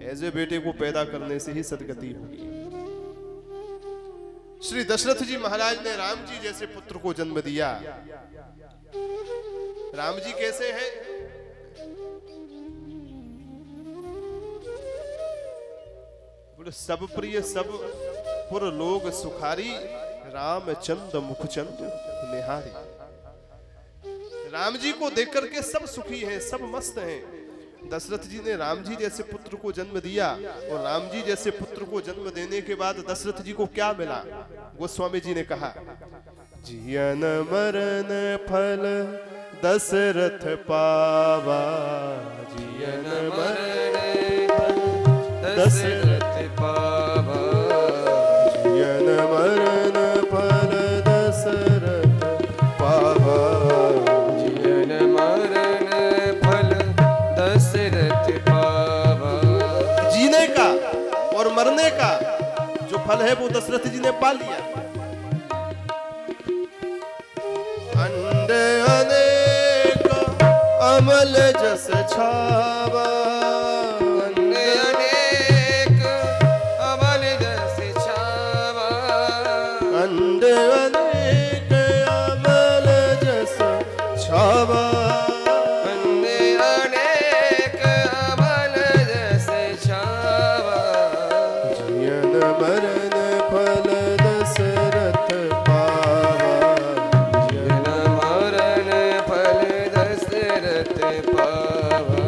ऐसे बेटे को पैदा करने से ही सदगति होगी। श्री दशरथ जी महाराज ने राम जी जैसे पुत्र को जन्म दिया। राम जी कैसे हैं? बोले सब प्रिय सब पुर लोग सुखारी, रामचंद्र मुखचंद निहारी। राम जी को देख करके सब सुखी हैं, सब मस्त हैं। दशरथ जी ने राम जी जैसे पुत्र को जन्म दिया और राम जी जैसे पुत्र को जन्म देने के बाद दशरथ जी को क्या मिला? गोस्वामी जी ने कहा, जियन मरण फल दशरथ पावा, जियन मरण फल दशरथ पावा, जियन मरण फल दशरथ पावा, जियन मरण फल दशरथ पावा। जीने का और मरने का जो फल है वो दशरथ जी ने पा लिया। अंड अनेक अमल जस छावा, अंड अनेक अमल जस छावा, अंड अनेक अमल जस छावा, अंड अनेक अमल जस छावा, जियन मरण फल दशरथ पावा, जियन मरण फल दशरथ पावा,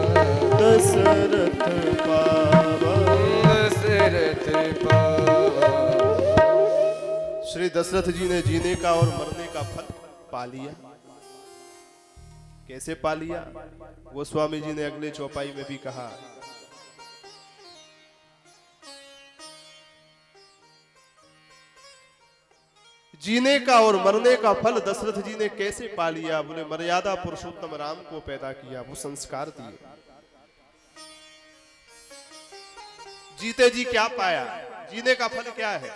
दशरथ पावा, दशरथ पावा। श्री दशरथ जी ने जीने का और मरने का फल पा लिया। कैसे पा लिया? गोस्वामी जी ने अगले चौपाई में भी कहा, जीने का और मरने का फल दशरथ जी ने कैसे पा लिया? बोले मर्यादा पुरुषोत्तम राम को पैदा किया, वो संस्कार दिए। जीते जी क्या पाया? जीने का फल क्या है?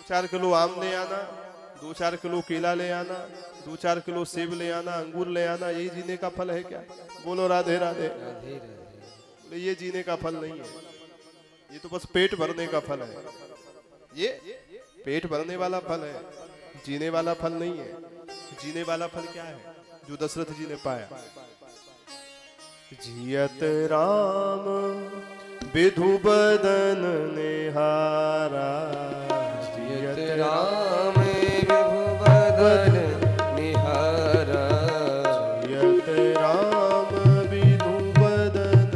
2-4 किलो आम ले आना, 2-4 किलो केला ले आना, 2-4 किलो सेब ले आना, अंगूर ले आना, यही जीने का फल है क्या? बोलो राधे राधे। बोले ये जीने का फल नहीं है, ये तो बस पेट भरने का फल है। ये पेट भरने वाला फल है, जीने वाला फल नहीं है। जीने वाला फल क्या है जो दशरथ जी ने पाया? जियत राम विधु बदन निहारा, जियत राम विधु बदन निहारा, जियत राम विधु बदन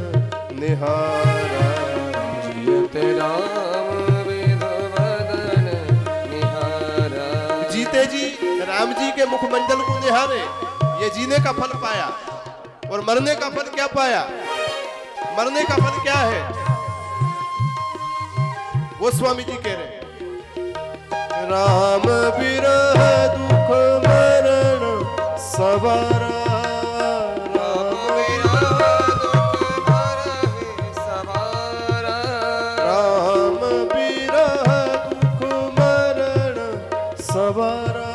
निहारा, जियत राम विधु बदन निहारा। जीते जी राम जी के मुखमंडल को निहारे, ये जीने का फल पाया। और मरने का फल क्या पाया? मरने का फल क्या है? गोस्वामी जी कह रहे, राम विरह दुख मरण सवारा, राम विरह दुख मरण सवारा, राम विरह दुख मरण सवारा,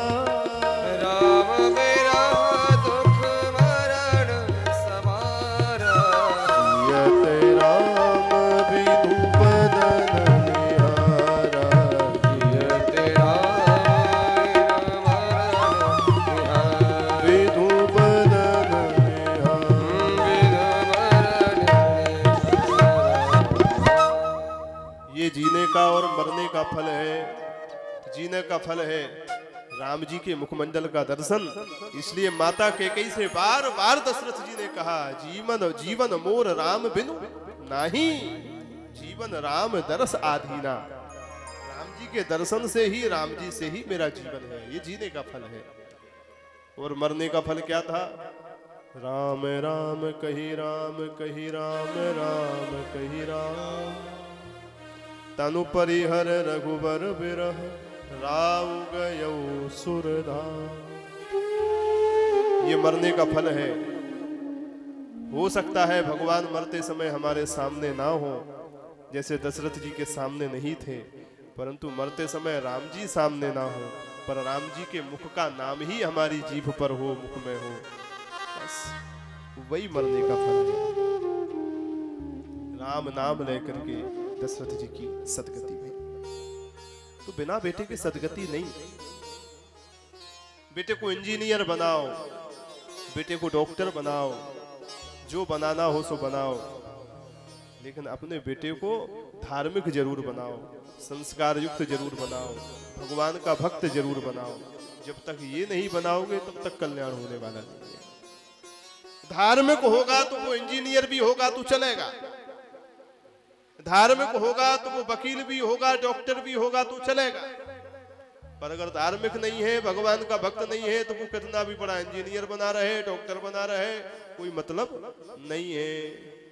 राम विरह दुख मरण सवारा, जियत राम विधु बदन निहारा, जियत राम विधु बदन निहारा। ये जीने का और मरने का फल है। जीने का फल है राम जी के मुखमंडल का दर्शन। इसलिए माता कैकेयी से बार बार दशरथ जी ने कहा, जीवन मोर राम बिनु नहीं, जीवन राम दरस आधीना। राम जी के दर्शन से ही, राम जी से ही मेरा जीवन है। ये जीने का फल है। और मरने का फल क्या था? राम राम कही राम कही राम, राम कही राम, तनु परिहर रघुबर बिरह, राव गयो सुरधाम। ये मरने का फल है। हो सकता है भगवान मरते समय हमारे सामने ना हो, जैसे दशरथ जी के सामने नहीं थे, परंतु मरते समय राम जी सामने ना हो, पर राम जी के मुख का नाम ही हमारी जीभ पर हो, मुख में हो, बस वही मरने का फल है। राम नाम लेकर के दशरथ जी की सदगति हुई। तो बिना बेटे की सदगति नहीं। बेटे को इंजीनियर बनाओ, बेटे को डॉक्टर बनाओ, जो बनाना हो सो बनाओ, लेकिन अपने बेटे को धार्मिक जरूर बनाओ, संस्कार युक्त जरूर बनाओ, भगवान का भक्त जरूर बनाओ। जब तक ये नहीं बनाओगे तब तक कल्याण होने वाला नहीं है। धार्मिक होगा तो वो इंजीनियर भी होगा तो चलेगा, धार्मिक होगा तो वो वकील भी होगा, डॉक्टर भी होगा तो चलेगा। पर अगर धार्मिक नहीं है, भगवान का भक्त नहीं है, तो वो कितना भी बड़ा इंजीनियर बना रहे, डॉक्टर बना रहे, कोई मतलब नहीं है,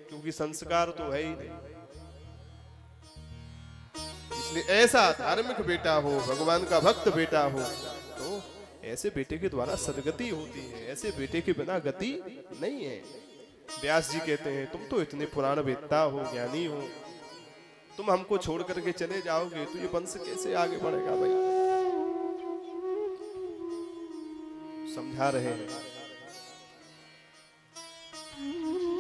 क्योंकि संस्कार तो है ही नहीं। इसलिए ऐसा धार्मिक बेटा हो, भगवान का भक्त बेटा हो, तो ऐसे बेटे के द्वारा सदगति होती है। ऐसे बेटे के बिना गति नहीं है। व्यास जी कहते हैं, तुम तो इतने पुराण वेत्ता हो, ज्ञानी हो, तुम हमको छोड़ करके चले जाओगे तो ये वंश कैसे आगे बढ़ेगा भाई। समझा रहे हैं।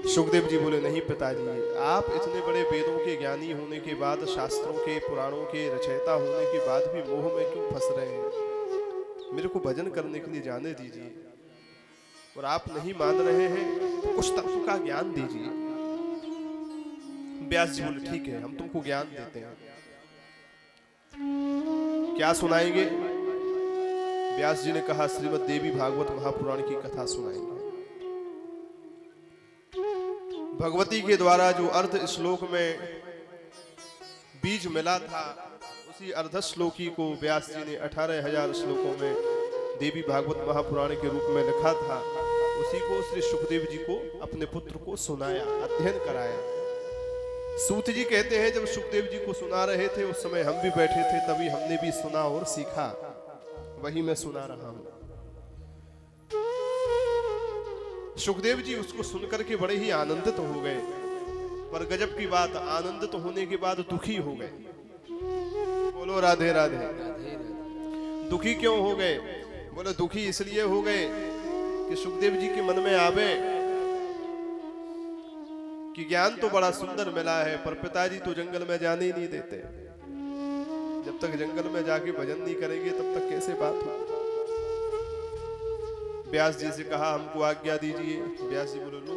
सुखदेव जी बोले, नहीं पिताजी, आप इतने बड़े वेदों के ज्ञानी होने के बाद, शास्त्रों के पुराणों के रचयिता होने के बाद भी मोह में क्यों फंस रहे हैं? मेरे को भजन करने के लिए जाने दीजिए। और आप नहीं मान रहे हैं तो कुछ तत्व का ज्ञान दीजिए। व्यास जी बोले, ठीक है, हम तुमको ज्ञान देते हैं। क्या सुनाएंगे? व्यास जी ने कहा, श्रीमद् देवी भागवत महापुराण की कथा सुनाएंगे। भगवती के द्वारा जो अर्ध श्लोक में बीज मिला था, उसी अर्ध श्लोकी को व्यास जी ने 18,000 श्लोकों में देवी भागवत महापुराण के रूप में लिखा था। उसी को श्री सुखदेव जी को, अपने पुत्र को सुनाया, अध्ययन कराया। सूत जी कहते हैं, जब सुखदेव जी को सुना रहे थे उस समय हम भी बैठे थे, तभी हमने भी सुना और सीखा, वही मैं सुना रहा हूं। सुखदेव जी उसको सुनकर के बड़े ही आनंदित हो गए, पर गजब की बात, आनंदित होने के बाद दुखी हो गए। बोलो राधे राधे। दुखी क्यों हो गए? बोले, दुखी इसलिए हो गए कि सुखदेव जी के मन में आवे कि ज्ञान तो बड़ा सुंदर मिला है, पर पिताजी तो जंगल में जाने ही नहीं देते। जब तक जंगल में जाके भजन नहीं करेंगे तब तक कैसे बात हो। व्यास जी से कहा, हमको आज्ञा दीजिए। व्यास जी बोले, लो,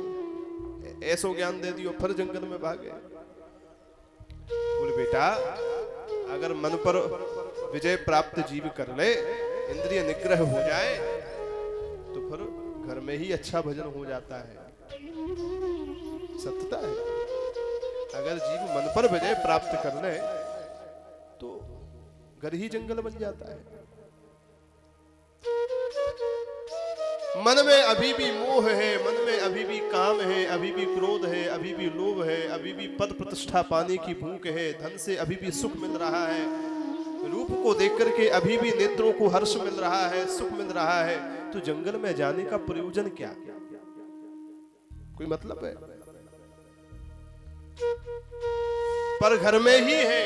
ऐसो ज्ञान दे दियो, फिर जंगल में भागे। बोले, बेटा, अगर मन पर विजय प्राप्त जीव कर ले, इंद्रिय निग्रह हो जाए, तो फिर घर में ही अच्छा भजन हो जाता है। सत्यता है। अगर जीव मन पर विजय प्राप्त कर ले तो घर ही जंगल बन जाता है। मन में अभी भी मोह है, मन में अभी भी काम है, अभी भी क्रोध है, अभी भी लोभ है, अभी भी पद प्रतिष्ठा पाने की भूख है, धन से अभी भी सुख मिल रहा है, रूप को देख करके अभी भी नेत्रों को हर्ष मिल रहा है, सुख मिल रहा है, तो जंगल में जाने का प्रयोजन क्या? कोई मतलब है? पर घर में ही है,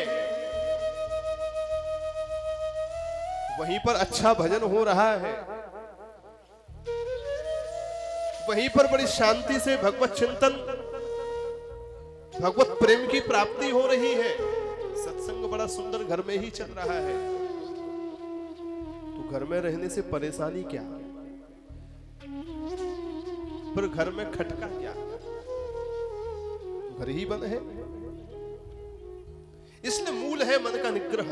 वहीं पर अच्छा भजन हो रहा है, वहीं पर बड़ी शांति से भगवत चिंतन, भगवत प्रेम की प्राप्ति हो रही है, सत्संग बड़ा सुंदर घर में ही चल रहा है। तो घर में रहने से परेशानी क्या? पर घर में खटका क्या? घर ही बंद है। इसलिए मूल है मन का निग्रह।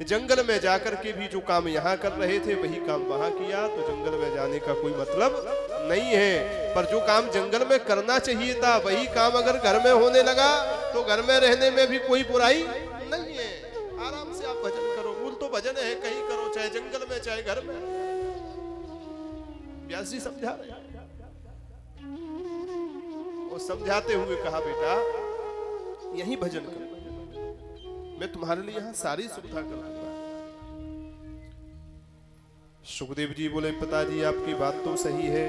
जंगल में जाकर के भी जो काम यहां कर रहे थे वही काम वहां किया, तो जंगल में जाने का कोई मतलब नहीं है। पर जो काम जंगल में करना चाहिए था वही काम अगर घर में होने लगा तो घर में रहने में भी कोई बुराई नहीं है। आराम से आप भजन करो, मूल तो भजन है, कहीं करो, चाहे जंगल में चाहे घर में। व्यास जी समझा रहे, और समझाते हुए कहा, बेटा यही भजन करो, मैं तुम्हारे लिए यहां सारी सुविधा कर दूंगा। सुखदेव जी बोले, पिताजी आपकी बात तो सही है,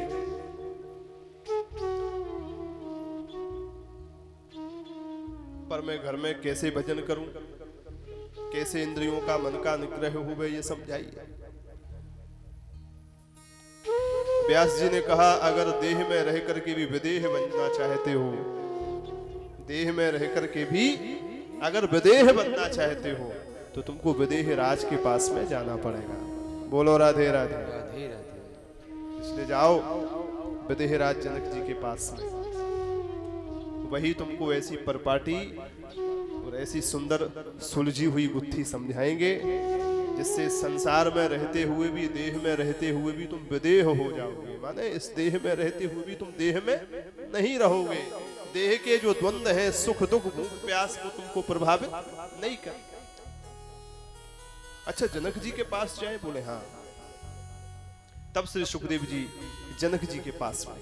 पर मैं घर में कैसे भजन करूं, कैसे इंद्रियों का मन का निग्रह हुए, ये समझाइए। व्यास जी ने कहा, अगर देह में रह करके भी विदेह बनना चाहते हो देह में रह करके भी अगर विदेह बनना चाहते हो तो तुमको विदेह राज के पास में जाना पड़ेगा। बोलो राधे राधे। राधे राधे। इसलिए जाओ विदेह राज जनक जी के पास में, वही तुमको ऐसी परपाटी और ऐसी सुंदर सुलझी हुई गुत्थी समझाएंगे जिससे संसार में रहते हुए भी, देह में रहते हुए भी तुम विदेह हो जाओगे। माने इस देह में रहते हुए भी तुम देह में नहीं रहोगे। देह के जो द्वंद्व है, सुख दुख भूख प्यास, वो तुमको प्रभावित नहीं कर। अच्छा, जनक जी के पास जाए? बोले हाँ। तब श्री सुखदेव जी जनक जी के पास में,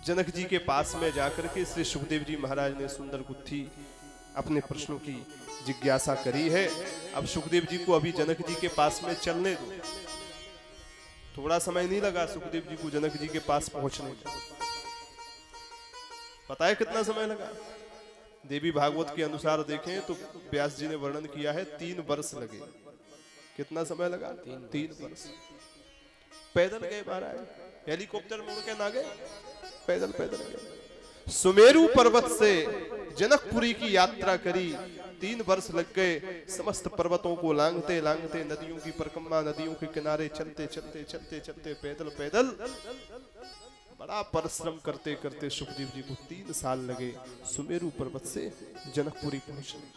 जनक जी के पास में जाकर के श्री सुखदेव जी महाराज ने सुंदर गुत्थी अपने प्रश्नों की जिज्ञासा करी है। अब सुखदेव जी को अभी जनक जी के पास में चलने दो। थोड़ा समय नहीं लगा सुखदेव जी को जनक जी के पास पहुंचने में। पता है कितना समय लगा? देवी भागवत के अनुसार देखें तो व्यास जी ने वर्णन किया है 3 वर्ष लगे। कितना समय लगा? 3 वर्ष। पैदल गए महाराज, हेलीकॉप्टर में उड़ के ना गए, पैदल पैदल गए। सुमेरु पर्वत से जनकपुरी की यात्रा करी, 3 वर्ष लग गए। समस्त पर्वतों को लांघते लांघते, नदियों की परिक्रमा, नदियों के किनारे चलते चलते चलते चलते, पैदल पैदल बड़ा परिश्रम करते करते सुखदेव जी को 3 साल लगे सुमेरु पर्वत से जनकपुरी पहुंचने।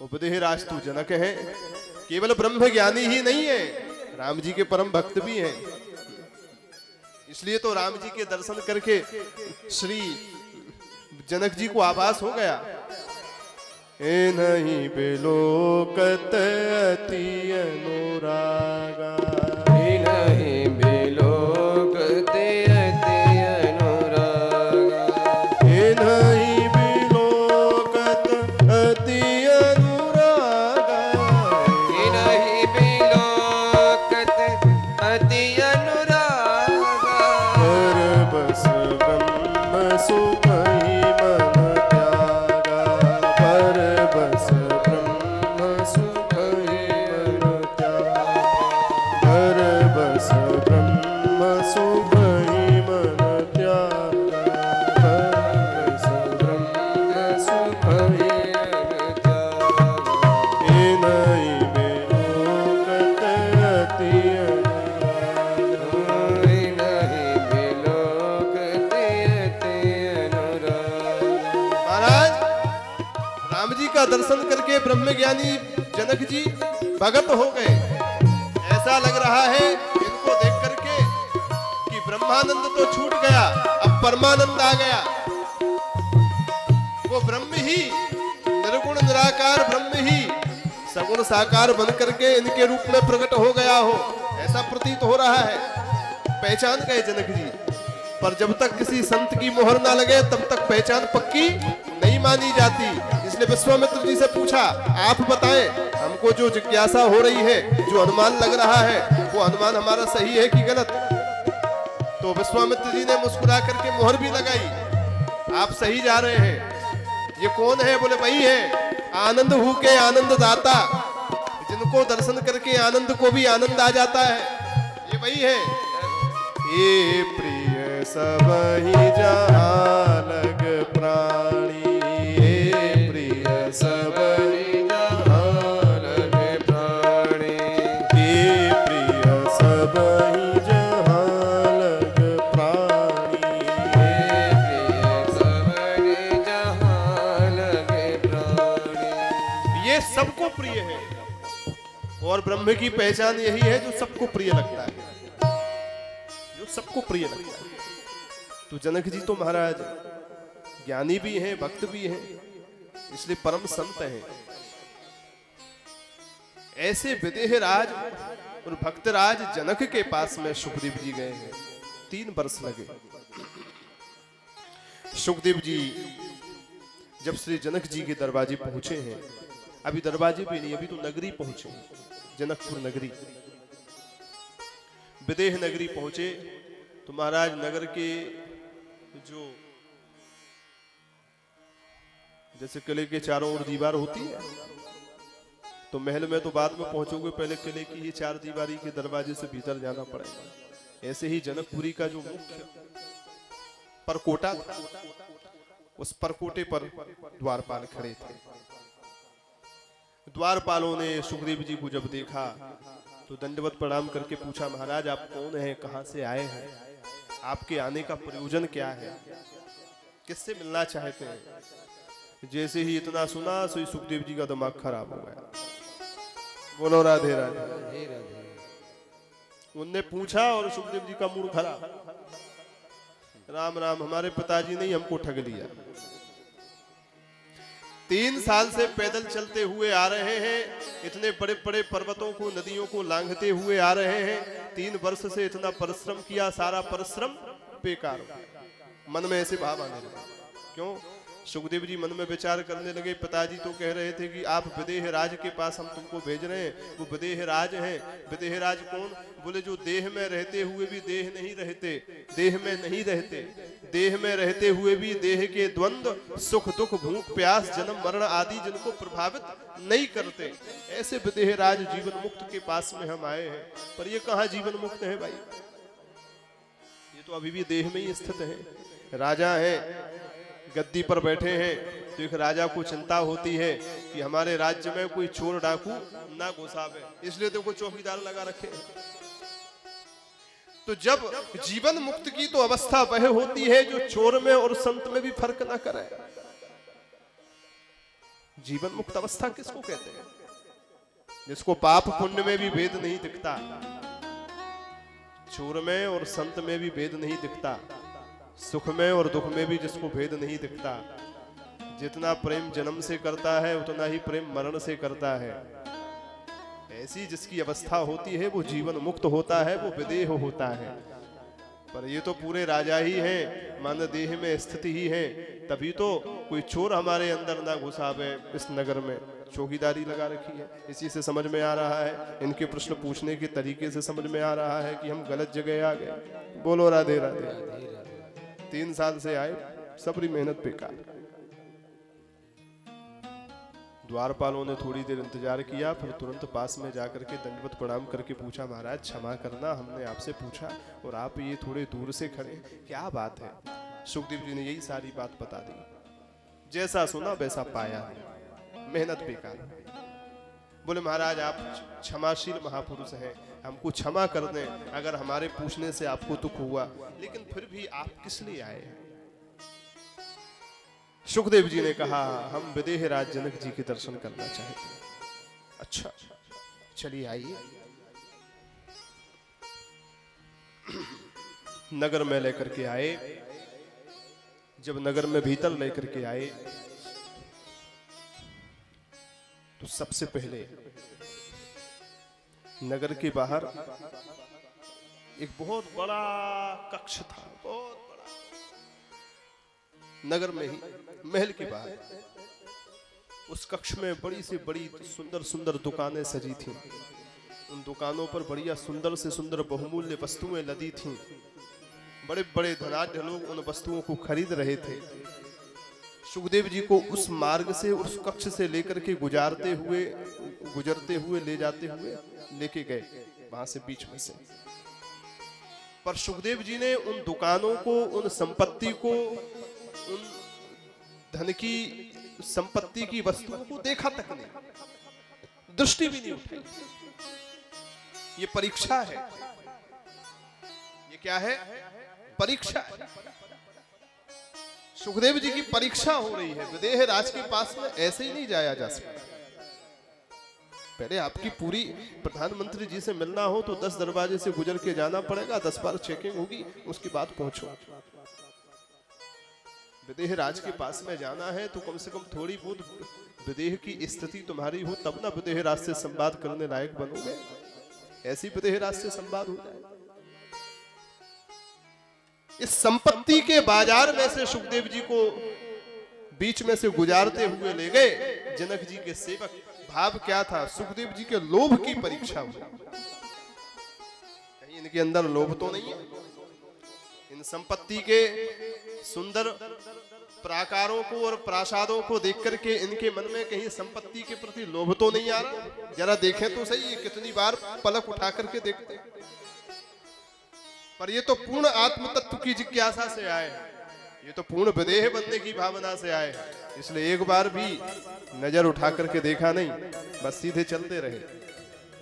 उपदेह राज तू जनक है, केवल ब्रह्म ज्ञानी ही नहीं है, राम जी के परम भक्त भी हैं। इसलिए तो राम जी के दर्शन करके श्री जनक जी को आभास हो गया, ए नहीं बेलोकत अति अनुरागा, ए नहीं बेलोकत अति अनुरागा, ए नहीं बेलोकत अति अनुरागा, ए नहीं बेलोकत अति अनुरागा, पर बस ब्रह्म सुख ही मन त्यागा, पर बस ब्रह्म सुख ही मन त्यागा, पर बस ब्रह्म सुख ही मन त्यागा, पर बस ब्रह्म सुख ही मन त्यागा, ए नहीं बेलोकत अति अनुरागा। ए नहीं बेलोकत अति अनुरागा। महाराज राम जी का दर्शन करके ब्रह्मज्ञानी जनक जी भगत हो गए। ऐसा लग रहा है इनको देख करके कि ब्रह्मानंद तो छूट गया, अब परमानंद आ गया। वो ब्रह्म ही, निर्गुण निराकार ब्रह्म ही सगुण साकार बन करके इनके रूप में प्रकट हो गया हो, ऐसा प्रतीत हो रहा है। पहचान गए जनक जी, पर जब तक किसी संत की मोहर ना लगे तब तक पहचान पक्की नहीं मानी जाती। इसलिए विश्वामित्र जी से पूछा, आप बताएं, हमको जो जिज्ञासा हो रही है, जो अनुमान लग रहा है, वो अनुमान हमारा सही है कि गलत? तो विश्वामित्र जी ने मुस्कुरा करके मोहर भी लगाई, आप सही जा रहे हैं। ये कौन है? बोले वही है आनंद हूं के आनंद दाता, जिनको दर्शन करके आनंद को भी आनंद आ जाता है, ये वही है। ये प्रिय सब ही जहाँ लग प्राणी, ये प्रिय सब ही जहाँ लग प्राणी, ये प्रिय सब ही जहाँ लग प्राणी, ए प्रिय सब ही जहाँ लगे प्राणी। ये सबको प्रिय है। और ब्रह्म की पहचान यही है जो सबको प्रिय लगता है, जो सबको प्रिय लगता है। तो जनक जी तो महाराज ज्ञानी भी हैं, भक्त भी हैं, इसलिए परम संत हैं। ऐसे विदेह राज और भक्तराज जनक के पास में सुखदेव जी गए हैं, 3 वर्ष लगे। सुखदेव जी जब श्री जनक जी के दरवाजे पहुंचे हैं, अभी दरवाजे भी नहीं, अभी तो नगरी पहुंचे, जनकपुर नगरी, विदेह नगरी पहुंचे। तो महाराज नगर के जो जैसे किले के चारों ओर दीवार होती है, तो महल में तो बाद में पहुंचोगे, पहले किले की ही 4 दीवारी के दरवाजे से भीतर जाना पड़ेगा। ऐसे ही जनकपुरी का जो मुख्य परकोटा था। उस परकोटे पर द्वारपाल खड़े थे। द्वारपालों ने सुखदेव जी को जब देखा तो दंडवत प्रणाम करके पूछा, महाराज आप कौन हैं, कहां से आए हैं, आपके आने का प्रयोजन क्या है, किससे मिलना चाहते हैं। जैसे ही इतना सुना सो सुखदेव जी का दिमाग खराब हो गया। बोलो राधे राधे। उनने पूछा और सुखदेव जी का मूड खराब। राम राम, हमारे पिताजी ने हमको ठग लिया। 3 साल से पैदल चलते हुए आ रहे हैं, इतने बड़े बड़े पर्वतों को नदियों को लांघते हुए आ रहे हैं। 3 वर्ष से इतना परिश्रम किया, सारा परिश्रम बेकार हो। मन में ऐसे भाव आने लगे। क्यों? सुखदेव जी मन में विचार करने लगे, पिताजी तो कह रहे थे कि आप विदेह राज के पास हम तुमको भेज रहे हैं। वो विदेह राज हैं। विदेह राज कौन? बोले जो देह में रहते हुए भी देह नहीं रहते, देह में नहीं रहते, देह में रहते हुए भी देह के द्वंद्व, सुख दुख, भूख प्यास, जन्म मरण आदि जिनको प्रभावित नहीं करते, ऐसे विदेह राज जीवन मुक्त के पास में हम आए हैं। पर ये कहाँ जीवन मुक्त है भाई, ये तो अभी भी देह में ही स्थित है। राजा है, गद्दी पर बैठे हैं, तो एक राजा को चिंता होती है कि हमारे राज्य में कोई चोर डाकू ना घुसावे, इसलिए तो कोई चौकीदार लगा रखे हैं। तो जब जीवन मुक्त की तो अवस्था वह होती है जो चोर में और संत में भी फर्क ना करे। जीवन मुक्त अवस्था किसको कहते हैं? जिसको पाप पुण्य में भी भेद नहीं दिखता, चोर में और संत में भी भेद नहीं दिखता, सुख में और दुख में भी जिसको भेद नहीं दिखता। जितना प्रेम जन्म से करता है उतना ही प्रेम मरण से करता है। ऐसी जिसकी अवस्था होती है वो जीवन मुक्त होता है, वो विदेह होता है। पर ये तो पूरे राजा ही हैं, मान देह में स्थिति ही है, तभी तो कोई चोर हमारे अंदर ना घुसावे। इस नगर में चौकीदारी लगा रखी है। इसी से समझ में आ रहा है, इनके प्रश्न पूछने के तरीके से समझ में आ रहा है कि हम गलत जगह आ गए। बोलो राधे राधे। 3 साल से आए, सबरी मेहनत बेकार। द्वारपालों ने थोड़ी देर इंतजार किया, फिर तुरंत पास में जाकर के दंडवत प्रणाम करके पूछा, महाराज क्षमा करना, हमने आपसे पूछा और आप ये थोड़े दूर से खड़े, क्या बात है? सुखदेव जी ने यही सारी बात बता दी। जैसा सुना वैसा पाया, मेहनत बेकार। बोले महाराज आप क्षमाशील महापुरुष हैं, हमको क्षमा कर दें अगर हमारे पूछने से आपको दुख हुआ, लेकिन फिर भी आप किस लिए आए हैं? सुखदेव जी ने कहा, हम विदेह राज जनक जी के दर्शन करना चाहते हैं। अच्छा चलिए आइए। नगर में लेकर के आए। जब नगर में भीतर लेकर के आए तो सबसे पहले नगर के बाहर एक बहुत बड़ा कक्ष था, बहुत बड़ा, नगर में ही महल के बाहर। उस कक्ष में बड़ी से बड़ी सुंदर सुंदर दुकानें सजी थीं। उन दुकानों पर बढ़िया सुंदर से सुंदर बहुमूल्य वस्तुएं लदी थीं। बड़े बड़े धनाढ्य लोग उन वस्तुओं को खरीद रहे थे। सुखदेव जी को उस मार्ग से, उस कक्ष से लेकर के गुजरते हुए ले जाते हुए लेके गए वहां से, बीच में से। पर सुखदेव जी ने उन दुकानों को, उन संपत्ति को, उन धन की संपत्ति की वस्तुओं को देखा तक नहीं, दृष्टि भी नहीं उठाई। ये परीक्षा है। ये क्या है? परीक्षा है। सुखदेव जी की परीक्षा हो रही है। विदेह राज के पास में ऐसे ही नहीं जाया जा सकता। पहले आपकी पूरी, प्रधानमंत्री जी से मिलना हो तो 10 दरवाजे से गुजर के जाना पड़ेगा, 10 बार चेकिंग होगी, उसके बाद पहुंचो। विदेह राज के पास में जाना है तो कम से कम थोड़ी बहुत विदेह की स्थिति तुम्हारी हो, तब ना विदेह राज से संवाद करने लायक बनोगे। ऐसी विदेह राज से संवाद हो जाए। इस संपत्ति के बाजार में से सुखदेव जी को बीच में से गुजारते हुए ले गए जनक जी के सेवक। भाव क्या था? सुखदेव जी के लोभ की परीक्षा हुई। कहीं इनके अंदर लोभ तो नहीं है? इन संपत्ति के सुंदर प्राकारों को और प्रासादों को देख करके इनके मन में कहीं संपत्ति के प्रति लोभ तो नहीं आ रहा? जरा देखें तो सही, ये कितनी बार पलक उठा करके देखते। पर ये तो पूर्ण आत्म तत्व की जिज्ञासा से आए। ये तो पूर्ण विदेह बनने की भावना से आए हैं, इसलिए एक बार भी नजर उठा करके देखा नहीं, बस सीधे चलते रहे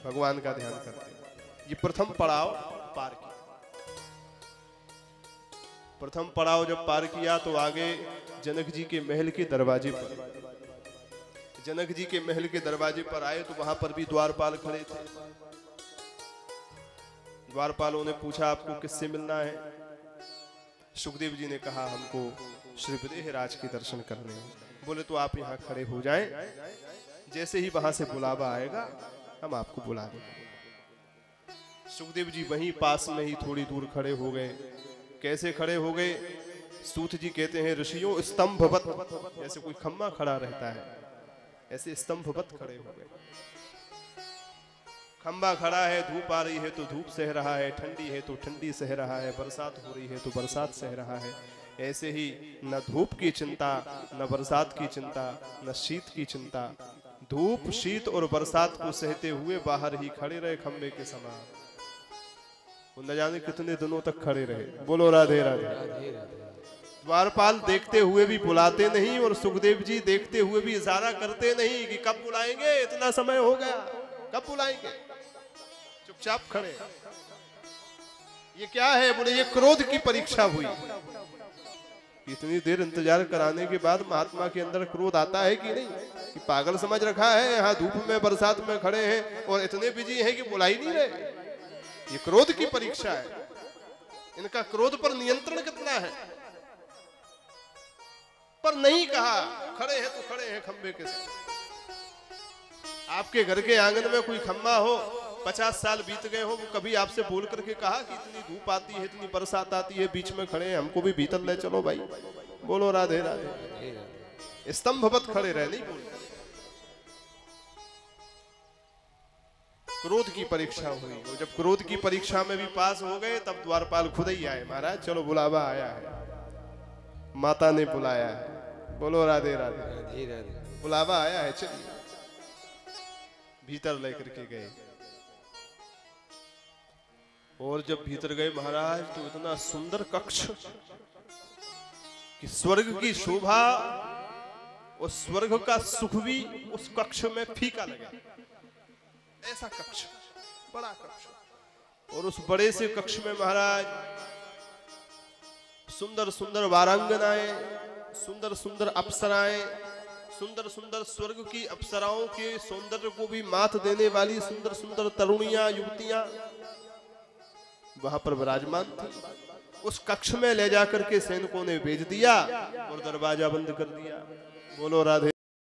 भगवान का ध्यान करते। ये प्रथम पड़ाव पार किया। प्रथम पड़ाव जब पार किया तो आगे जनक जी के महल के दरवाजे पर, जनक जी के महल के दरवाजे पर आए तो वहां पर भी द्वारपाल खड़े थे। द्वारपालों ने पूछा आपको किससे मिलना है? सुखदेव जी ने कहा हमको श्री विदेह राज के दर्शन करने हैं। बोले तो आप यहाँ खड़े हो जाएं, जैसे ही वहां से बुलावा आएगा हम आपको बुला देंगे। सुखदेव जी वहीं पास में ही थोड़ी दूर खड़े हो गए। कैसे खड़े हो गए? सूत जी कहते हैं ऋषियों स्तंभवत, जैसे कोई खम्मा खड़ा रहता है ऐसे स्तंभवत खड़े हो गए। खंबा खड़ा है, धूप आ रही है तो धूप सह रहा है, ठंडी है तो ठंडी सह रहा है, बरसात हो रही है तो बरसात सह रहा है। ऐसे ही न धूप की चिंता, न बरसात की चिंता, न शीत की चिंता, धूप शीत और बरसात को सहते हुए बाहर ही खड़े रहे खंबे के समान। वो न जाने कितने दिनों तक खड़े रहे। बोलो राधे राधे। द्वारपाल देखते हुए भी बुलाते नहीं और सुखदेव जी देखते हुए भी इशारा करते नहीं कि कब बुलाएंगे, इतना समय हो गया, कब बुलाएंगे। चुपचाप खड़े। ये क्या है? बोले ये क्रोध की परीक्षा हुई। इतनी देर इंतजार कराने के बाद महात्मा के अंदर क्रोध आता है कि नहीं? कि पागल समझ रखा है, यहाँ धूप में बरसात में खड़े हैं और इतने बिजी हैं कि बुला ही नहीं रहे। ये क्रोध की परीक्षा है। इनका क्रोध पर नियंत्रण कितना है? पर नहीं कहा, खड़े हैं तो खड़े हैं खंबे के साथ। आपके घर के आंगन में कोई खंबा हो, 50 साल बीत गए हो, वो कभी आपसे बोल करके कहा कि इतनी धूप आती है, इतनी बरसात आती है, बीच में खड़े हैं, हमको भी भीतर ले चलो भाई। बोलो राधे राधे। स्तंभवत खड़े रहे, नहीं बोल। क्रोध की परीक्षा हुई और जब क्रोध की परीक्षा में भी पास हो गए तब द्वारपाल खुद ही आए। महाराज चलो बुलावा आया है, माता ने बुलाया है। बोलो राधे राधे। बुलावा आया है, चलिए। भीतर लेकर के गए और जब भीतर गए महाराज तो इतना सुंदर कक्ष कि स्वर्ग की शोभा और स्वर्ग का सुख भी उस कक्ष में फीका लगा। ऐसा कक्ष, बड़ा कक्ष। और उस बड़े से कक्ष में महाराज सुंदर सुंदर वारांगनाएं, सुंदर सुंदर अप्सराएं, सुंदर सुंदर स्वर्ग की अप्सराओं के सौंदर्य को भी मात देने वाली सुंदर सुंदर तरुणियां, युवतियां वहां पर विराजमान थी। उस कक्ष में ले जाकर के सैनिकों ने भेज दिया और दरवाजा बंद कर दिया। बोलो राधे।